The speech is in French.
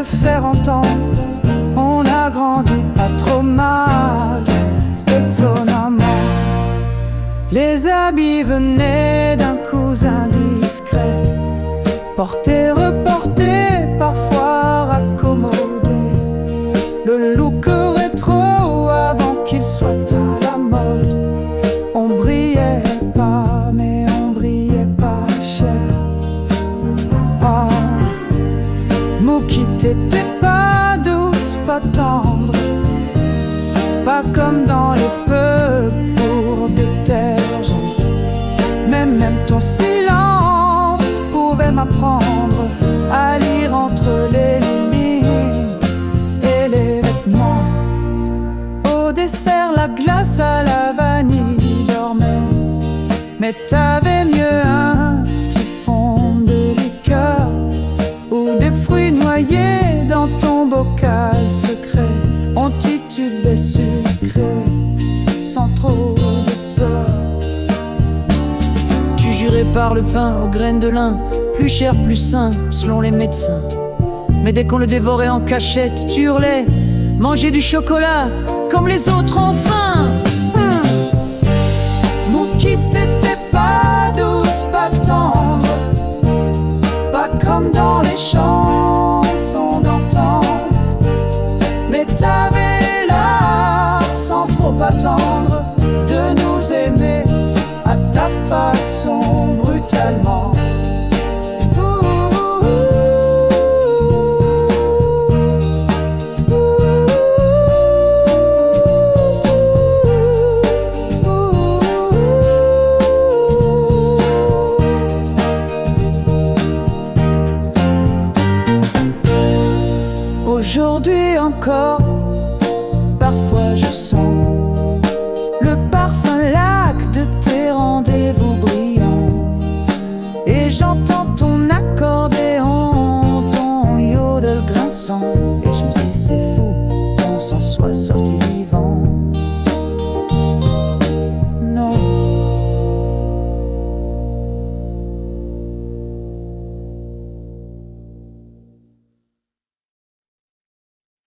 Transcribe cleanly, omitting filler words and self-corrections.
faire entendre. On a grandi pas trop mal, étonnamment. Les habits venaient d'un cousin discret, porté, reporté, parfois raccommodé. Le look rétro avant qu'il soit à la mode. On brillait pas, mais on brillait pas cher. Ah, Mookie, t'étais pas douce, pas tendre, pas comme dans les pubs pour détergents. Mais même ton silence pouvait m'apprendre à lire entre les lignes et les vêtements. Au dessert, la glace à la vanille dormait, mais t'avais mieux un petit fond de liqueur ou des fruits noyés dans ton bocal secret. On titubait sucré sans trop de peur. Tu jurais par le pain aux graines de lin, plus cher, plus sain, selon les médecins. Mais dès qu'on le dévorait en cachette, tu hurlais, manger du chocolat comme les autres ont faim. Mookie, t'étais pas douce, pas tendre, pas comme dans les chansons d'antan. Mais t'avais l'art, sans trop attendre, de nous aimer à ta façon brutalement. Aujourd'hui encore, parfois je sens le parfum lac de tes rendez-vous brillants. Et j'entends ton accordéon, ton yodel grinçant. Et je me dis c'est fou qu'on s'en soit sorti vivant.